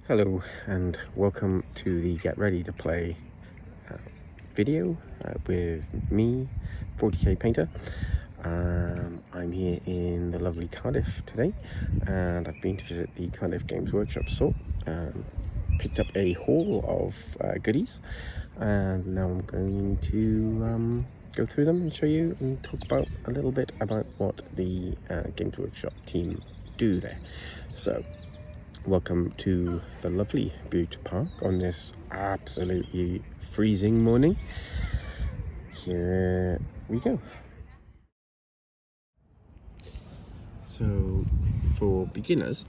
Hello and welcome to the Get Ready to Play video with me, 40k Painter. I'm here in the lovely Cardiff today, and I've been to visit the Cardiff Games Workshop store. Picked up a haul of goodies, and now I'm going to go through them and show you and talk about a little bit about what the Games Workshop team do there. So welcome to the lovely Butte Park on this absolutely freezing morning. Here we go. So for beginners,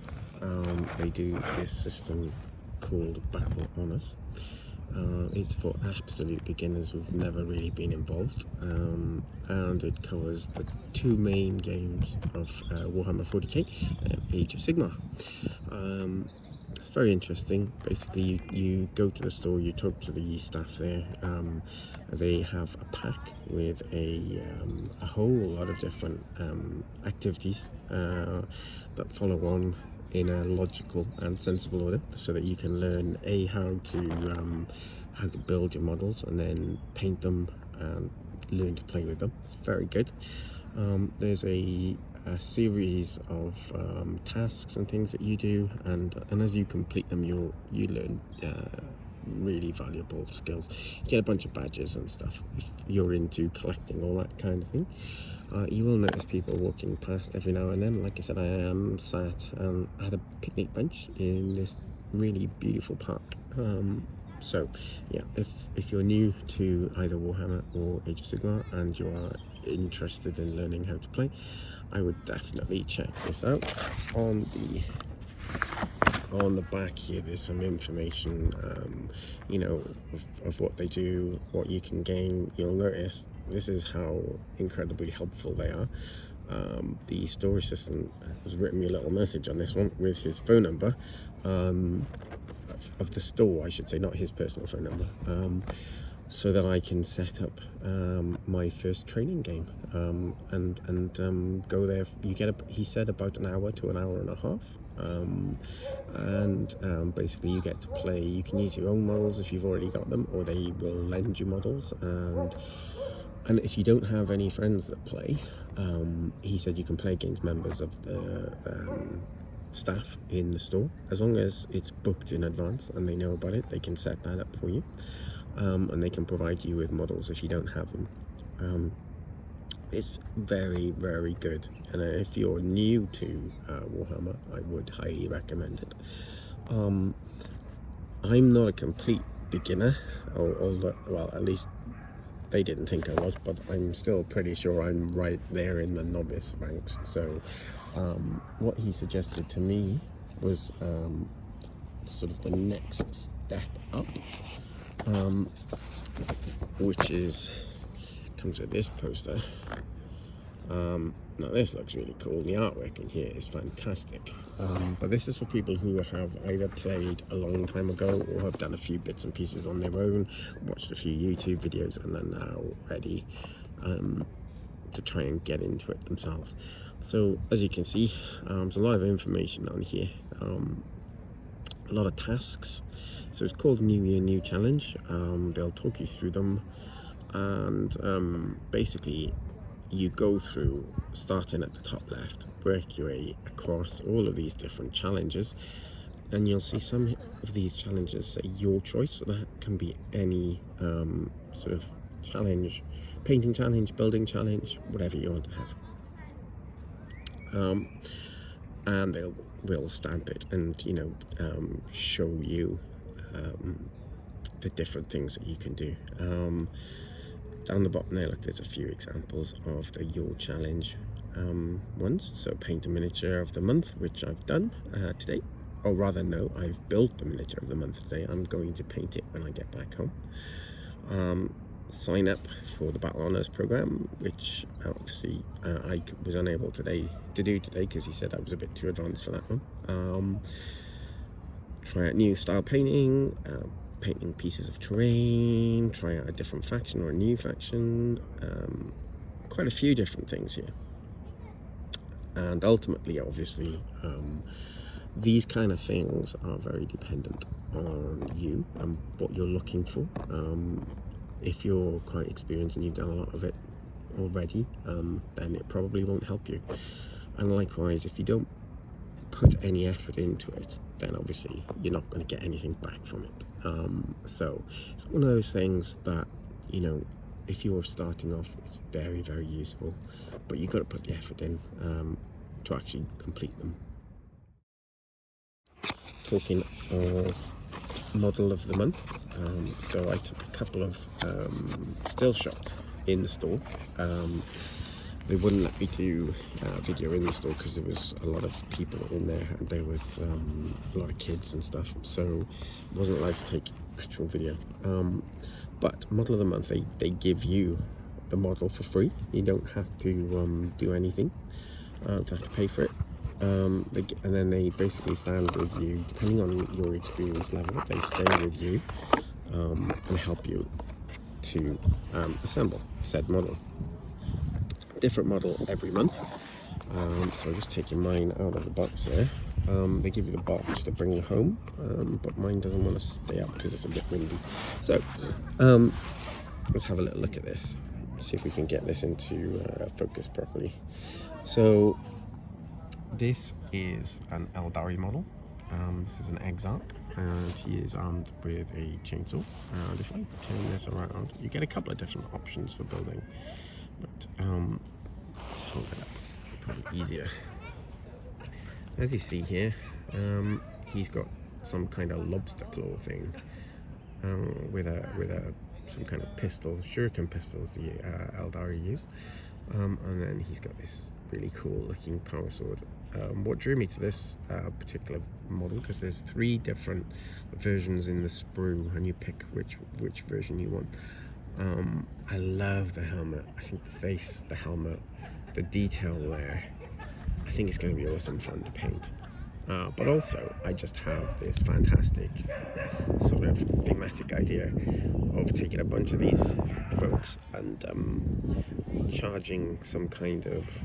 they do this system called Battle Honours. It's for absolute beginners who've never really been involved, and it covers the two main games of Warhammer 40k and Age of Sigmar. It's very interesting. Basically, you go to the store, you talk to the staff there. They have a pack with a whole lot of different activities that follow on in a logical and sensible order, so that you can learn how to build your models and then paint them and learn to play with them. It's very good. There's a series of tasks and things that you do, and as you complete them, you learn really valuable skills. You get a bunch of badges and stuff if you're into collecting all that kind of thing. You will notice people walking past every now and then. Like I said, I am sat at a picnic bench in this really beautiful park. So yeah, if you're new to either Warhammer or Age of Sigmar and you are interested in learning how to play, I would definitely check this out. On the back here, there's some information, of what they do, what you can gain. You'll notice this is how incredibly helpful they are. The store assistant has written me a little message on this one with his phone number of the store, I should say, not his personal phone number, so that I can set up my first training game and go there. You get he said about an hour to an hour and a half, and basically you get to play. You can use your own models if you've already got them, or they will lend you models. And if you don't have any friends that play, he said you can play against members of the staff in the store. As long as it's booked in advance and they know about it, they can set that up for you, and they can provide you with models if you don't have them. It's very, very good, and if you're new to Warhammer, I would highly recommend it. I'm not a complete beginner, well, at least they didn't think I was, but I'm still pretty sure I'm right there in the novice ranks. So what he suggested to me was sort of the next step up, which comes with this poster. Now this looks really cool. The artwork in here is fantastic, but this is for people who have either played a long time ago or have done a few bits and pieces on their own, watched a few YouTube videos, and are now ready to try and get into it themselves. So as you can see, there's a lot of information on here, a lot of tasks. So it's called New Year New Challenge. They'll talk you through them, and basically you go through, starting at the top left, work your way across all of these different challenges, and you'll see some of these challenges say your choice. So that can be any sort of challenge, painting challenge, building challenge, whatever you want to have. And will stamp it and show you the different things that you can do. Down the bottom there, look, there's a few examples of the Your Challenge ones. So paint a miniature of the month, which I've done today. Or rather, no, I've built the miniature of the month today. I'm going to paint it when I get back home. Sign up for the Battle Honours program, which obviously I was unable to do today because he said I was a bit too advanced for that one. Try out new style painting, painting pieces of terrain, try out a different faction or a new faction, quite a few different things here. And ultimately, obviously, these kind of things are very dependent on you and what you're looking for. If you're quite experienced and you've done a lot of it already, then it probably won't help you. And likewise, if you don't put any effort into it, then obviously you're not going to get anything back from it. So it's one of those things that, you know, if you're starting off, it's very, very useful, but you've got to put the effort in to actually complete them. Talking of model of the month, so I took a couple of still shots in the store. They wouldn't let me do video in the store because there was a lot of people in there and there was a lot of kids and stuff, so I wasn't allowed to take actual video. But model of the month, they give you the model for free. You don't have to do anything to have to pay for it. And then they basically stand with you, depending on your experience level. They stay with you and help you to assemble said model. Different model every month. So I'm just taking mine out of the box there. They give you the box to bring you home, but mine doesn't want to stay up because it's a bit windy. So let's have a little look at this, see if we can get this into focus properly. So this is an Eldari model. This is an Exarch, and he is armed with a chainsaw. And if I turn this around, you get a couple of different options for building, but let's hold it up, probably easier. As you see here, he's got some kind of lobster claw thing with some kind of pistol, shuriken pistols the Eldari use, and then he's got this really cool looking power sword. What drew me to this particular model, because there's 3 different versions in the sprue and you pick which version you want. I love the helmet. I think the face, the helmet, the detail there, I think it's going to be awesome fun to paint. But also, I just have this fantastic sort of thematic idea of taking a bunch of these folks and charging some kind of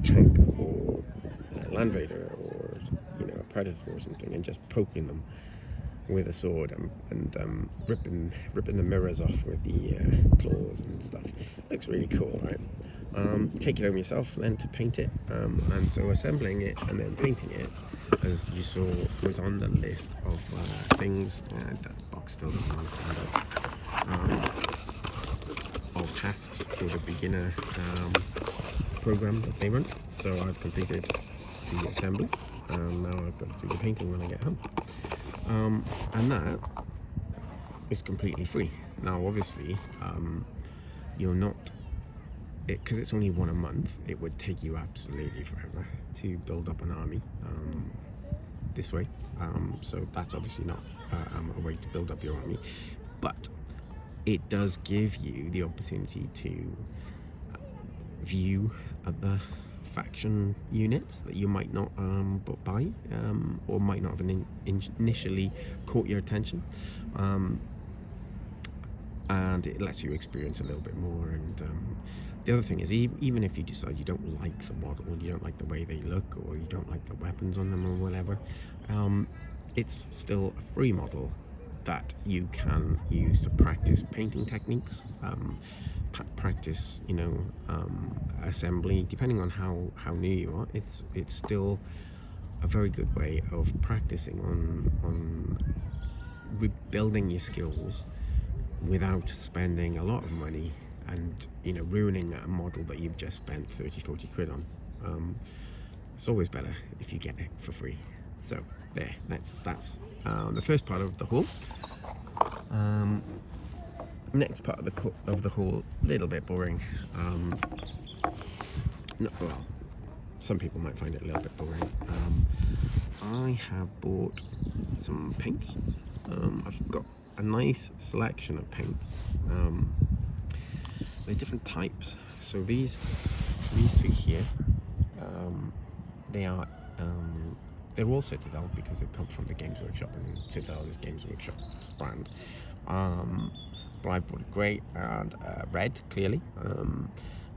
tank or land raider or, you know, a predator or something, and just poking them with a sword and ripping the mirrors off with the claws and stuff. Looks really cool, right? Take it home yourself then to paint it, and so assembling it and then painting it, as you saw, was on the list of things, that box still doesn't want to stand up, of tasks for the beginner program that they run. So I've completed the assembly, and now I've got to do the painting when I get home. And that is completely free. Now obviously, you're not, because it's only one a month, it would take you absolutely forever to build up an army this way. So that's obviously not a way to build up your army, but it does give you the opportunity to view other faction units that you might not buy or might not have initially caught your attention, and it lets you experience a little bit more. And the other thing is, even if you decide you don't like the model, you don't like the way they look, or you don't like the weapons on them or whatever, it's still a free model that you can use to practice painting techniques, practice, you know, assembly, depending on how new you are. It's still a very good way of practicing on rebuilding your skills without spending a lot of money and, you know, ruining a model that you've just spent 30-40 quid on. It's always better if you get it for free. So there, that's the first part of the haul. Next part of the haul, a little bit boring. Well, some people might find it a little bit boring. I have bought some paints. I've got a nice selection of paints. They're different types. So these 3 here, they're all Citadel because they come from the Games Workshop, and Citadel is Games Workshop's brand. But I bought grey and red, clearly,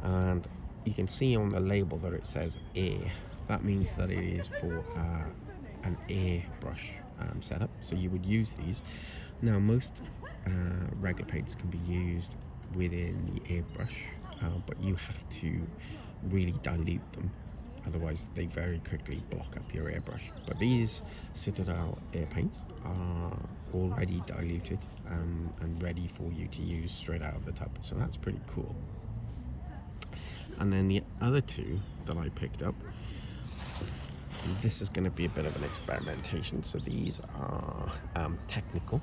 and you can see on the label that it says A that means that it is for an airbrush setup. So you would use these. Now most regular paints can be used within the airbrush, but you have to really dilute them, otherwise they very quickly block up your airbrush. But these Citadel air paints are already diluted and ready for you to use straight out of the tub, so that's pretty cool. And then the other two that I picked up, this is going to be a bit of an experimentation. So these are technical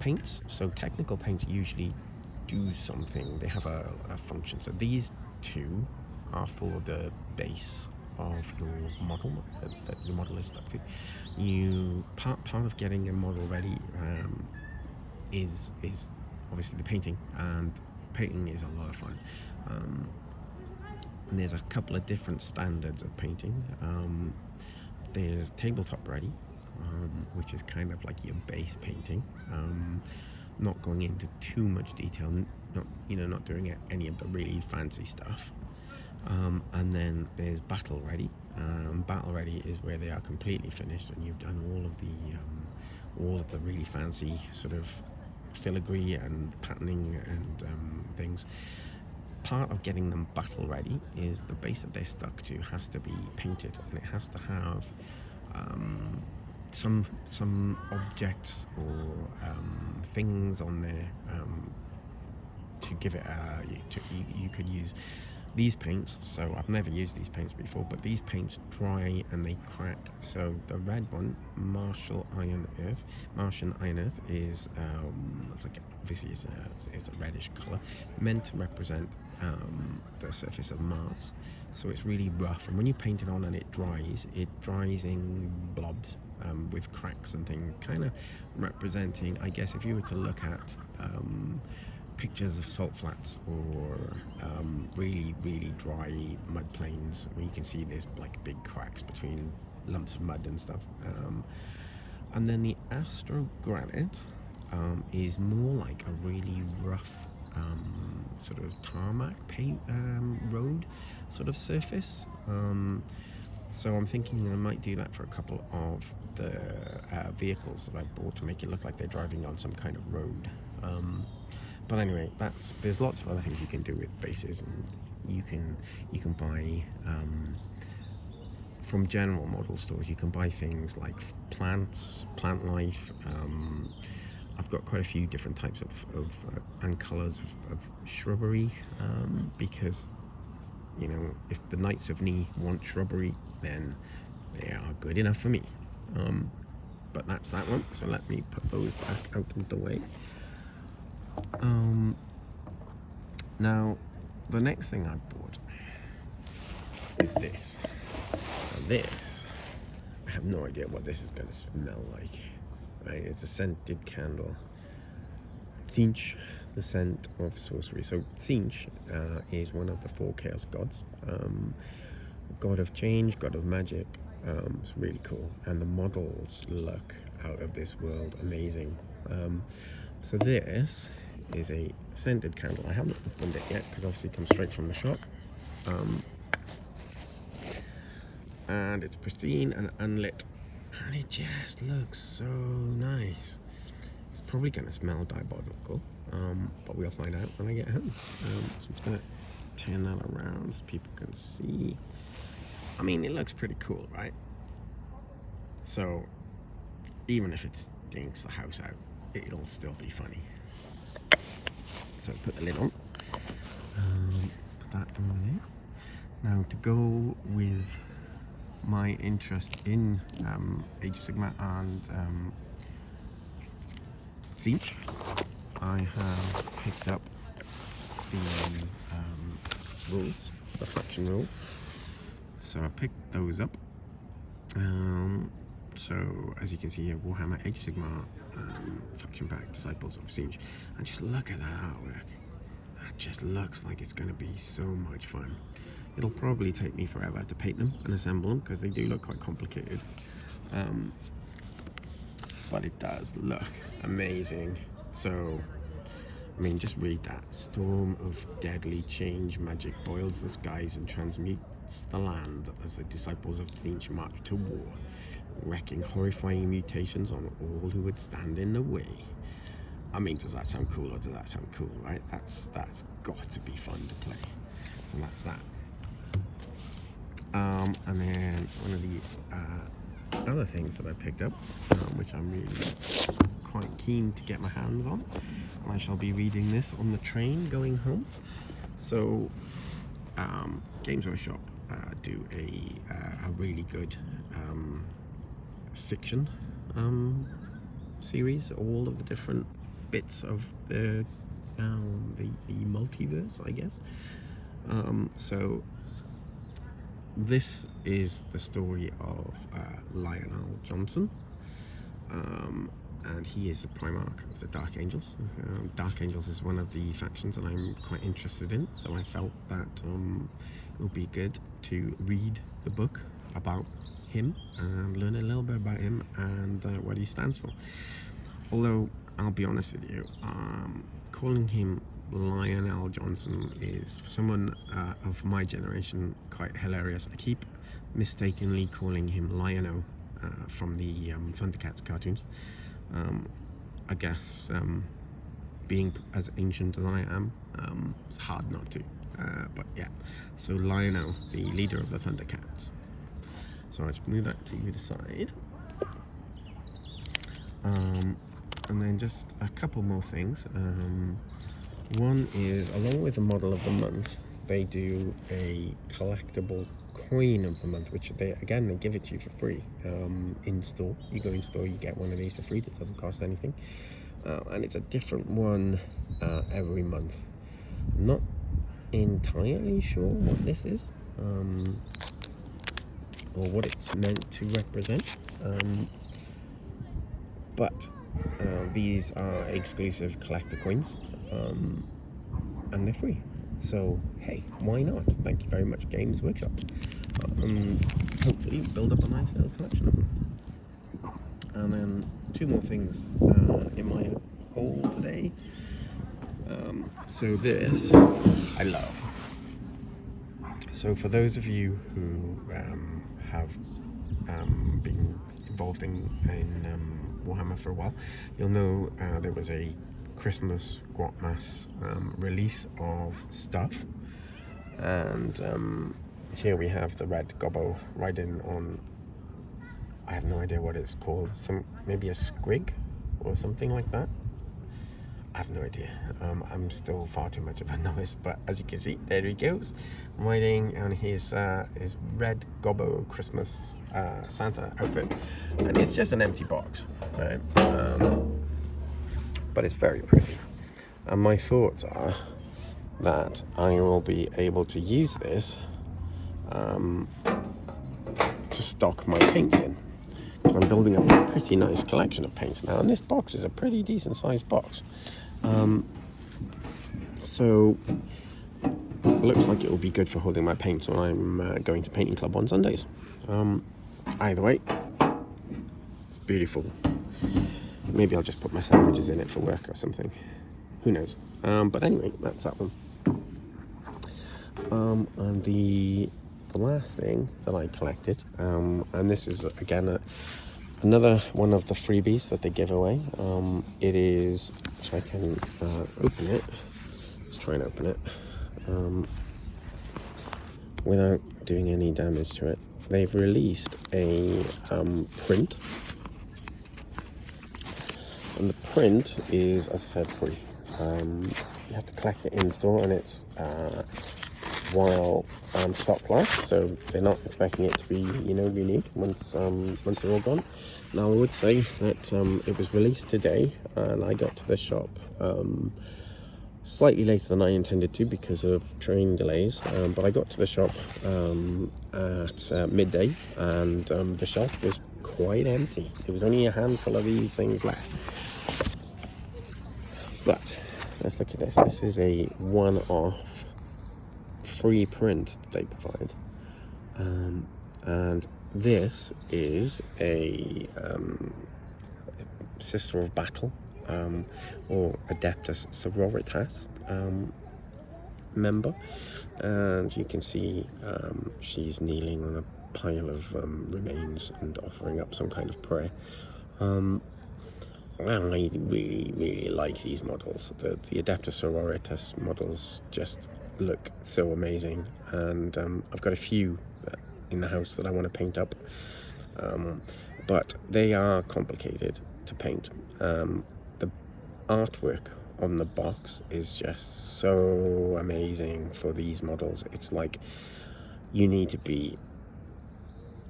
paints. So technical paints usually do something, they have a function. So these two are for the base of your model that your model is stuck to. Part of getting your model ready is obviously the painting, and painting is a lot of fun. And there's a couple of different standards of painting. There's tabletop ready, which is kind of like your base painting. Not going into too much detail, not doing any of the really fancy stuff. And then there's battle ready. Battle ready is where they are completely finished and you've done all of the really fancy sort of filigree and patterning and things. Part of getting them battle ready is the base that they're stuck to has to be painted, and it has to have some objects or things on there to give it you could use these paints. So I've never used these paints before, but these paints dry and they crack. So the red one, Martian Iron Earth, is it's like, obviously it's a reddish color, meant to represent the surface of Mars. So it's really rough, and when you paint it on and it dries in blobs with cracks and things, kind of representing, I guess, if you were to look at pictures of salt flats or really dry mud plains where you can see there's like big cracks between lumps of mud and stuff. And then the Astro Granite is more like a really rough sort of tarmac road sort of surface. So I'm thinking I might do that for a couple of the vehicles that I bought to make it look like they're driving on some kind of road. But anyway, there's lots of other things you can do with bases, and you can buy from general model stores. You can buy things like plant life. I've got quite a few different types of and colours of shrubbery, because if the Knights of Ni want shrubbery, then they are good enough for me. But that's that one. So let me put those back out of the way. Now, the next thing I bought is this. Now this, I have no idea what this is going to smell like. Right? It's a scented candle. Tzeentch, the scent of sorcery. So Tzeentch is one of the 4 chaos gods. God of change, god of magic. It's really cool, and the models look out of this world, amazing. So this is a scented candle. I haven't opened it yet because obviously it comes straight from the shop. And it's pristine and unlit, and it just looks so nice. It's probably going to smell diabolical, but we'll find out when I get home. So I'm just going to turn that around so people can see. I mean, it looks pretty cool, right? So even if it stinks the house out, it'll still be funny. So put the lid on, put that on there. Now, to go with my interest in Age of Sigmar and Tzeentch, I have picked up the rules, the faction rules. So I picked those up. So as you can see here, Warhammer Age of Sigmar faction pack, Disciples of Tzeentch, and just look at that artwork. That just looks like it's going to be so much fun. It'll probably take me forever to paint them and assemble them because they do look quite complicated, but it does look amazing. So I mean, just read that. Storm of deadly change magic boils the skies and transmute plots the land as the disciples of Tzeentch march to war, wreaking horrifying mutations on all who would stand in the way. I mean, does that sound cool, or does that sound cool, right? That's got to be fun to play. So that's that. And then one of the other things that I picked up, which I'm really quite keen to get my hands on, and I shall be reading this on the train going home. So, Games Workshop do a really good fiction series, all of the different bits of the multiverse, I guess. So this is the story of Lionel Johnson, and he is the Primarch of the Dark Angels. Dark Angels is one of the factions that I'm quite interested in, so I felt that it would be good to read the book about him and learn a little bit about him and what he stands for. Although, I'll be honest with you, calling him Lionel Johnson is, for someone of my generation, quite hilarious. I keep mistakenly calling him Lion-O from the Thundercats cartoons. I guess being as ancient as I am, it's hard not to. But yeah, so Lion-O, the leader of the Thundercats. So I just move that to the side. And then just a couple more things. One is, along with the model of the month, they do a collectible coin of the month, which they give it to you for free in store. You go in store, you get one of these for free. It doesn't cost anything, and it's a different one every month. I'm not entirely sure what this is or what it's meant to represent, but these are exclusive collector coins, and they're free. So hey, why not? Thank you very much, Games Workshop. Hopefully build up a nice little collection of them. And then two more things in my haul today. So this I love. So for those of you who have been involved in Warhammer for a while, you'll know there was a Christmas Grotmass release of stuff, and here we have the red gobbo riding on, I have no idea what it's called, maybe a squig or something like that. I have no idea. I'm still far too much of a novice, but as you can see, there he goes, riding on his red gobbo Christmas Santa outfit, and it's just an empty box, right? But it's very pretty, and my thoughts are that I will be able to use this to stock my paints in, because I'm building up a pretty nice collection of paints now, and this box is a pretty decent sized box. So it looks like it will be good for holding my paints when I'm going to painting club on Sundays. Either way, it's beautiful. Maybe I'll just put my sandwiches in it for work or something. Who knows? But anyway, that's that one. And the last thing that I collected, and this is again another one of the freebies that they give away. It is, if I can open it, let's try and open it without doing any damage to it. They've released a print, and the print is, as I said, free. You have to collect it in store, and it's while stock lasts, so they're not expecting it to be, renewed once they're all gone. Now, I would say that it was released today, and I got to the shop slightly later than I intended to because of train delays, but I got to the shop at midday, and the shop was quite empty. There was only a handful of these things left. But let's look at this. This is a one-off free print that they provide, and this is a Sister of Battle, or Adeptus Sororitas, member, and you can see she's kneeling on a pile of remains and offering up some kind of prayer. I really like these models. The Adeptus Sororitas models just look so amazing, and I've got a few in the house that I want to paint up, but they are complicated to paint. The artwork on the box is just so amazing for these models. It's like you need to be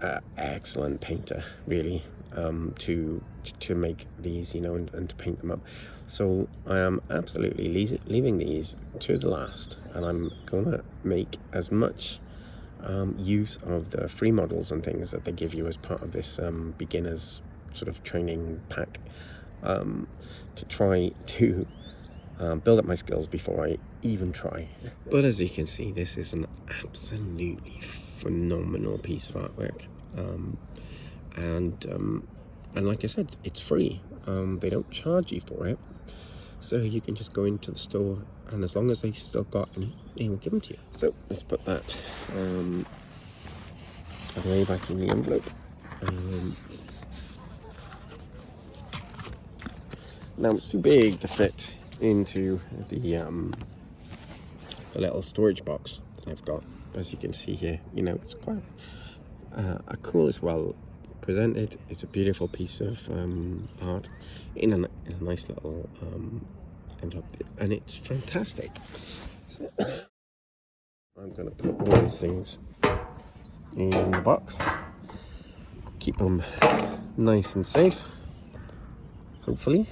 an excellent painter, really, to make these, you know, and to paint them up. So I am absolutely leaving these to the last, and I'm gonna make as much use of the free models and things that they give you as part of this beginners sort of training pack, to try to build up my skills before I even try. But as you can see, this is an absolutely phenomenal piece of artwork, and like I said, it's free. They don't charge you for it, so you can just go into the store, and as long as they've still got any, they will give them to you. So let's put that away back in the envelope. Now it's too big to fit into the little storage box that I've got. As you can see here, you know, it's quite a cool as well presented. It's a beautiful piece of art in a nice little envelope, and it's fantastic. So I'm going to put all these things in the box, keep them nice and safe, hopefully.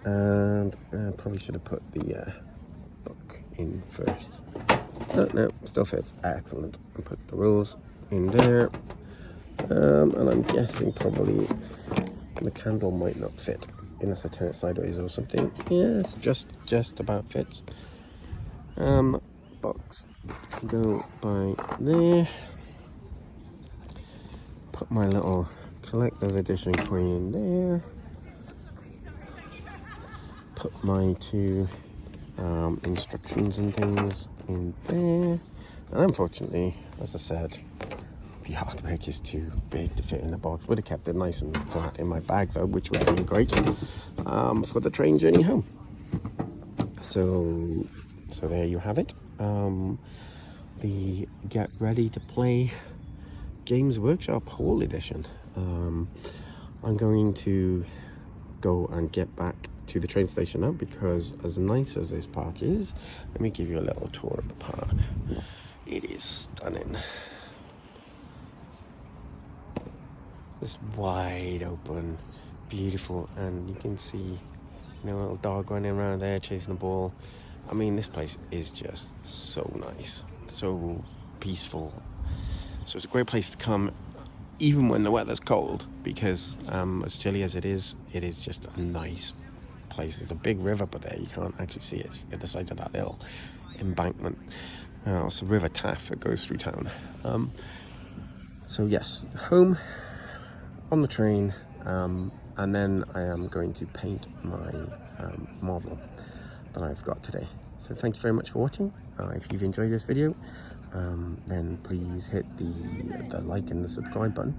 And I probably should have put the book in first. No, still fits. Excellent. I'll put the rules in there. And I'm guessing probably the candle might not fit unless I turn it sideways or something. Yeah, it's just about fits. Box go by there. Put my little collector's edition coin in there. Put my two instructions and things in there, and unfortunately, as I said, the artwork is too big to fit in the box. Would have kept it nice and flat in my bag though, which would have been great for the train journey home. So there you have it, the Get Ready to Play Games Workshop Haul Edition. I'm going to go and get back to the train station now, because as nice as this park is, let me give you a little tour of the park. It is stunning. It's wide open, beautiful, and you can see, you know, a little dog running around there chasing the ball. I mean, this place is just so nice, so peaceful. So it's a great place to come, even when the weather's cold, because as chilly as it is just a nice place. There's a big river, but there you can't actually see it. It's the other side of that little embankment. It's the River Taff that goes through town. So yes, home on the train, and then I am going to paint my model that I've got today. So thank you very much for watching. If you've enjoyed this video, then please hit the like and the subscribe button,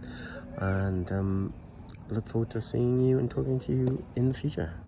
and look forward to seeing you and talking to you in the future.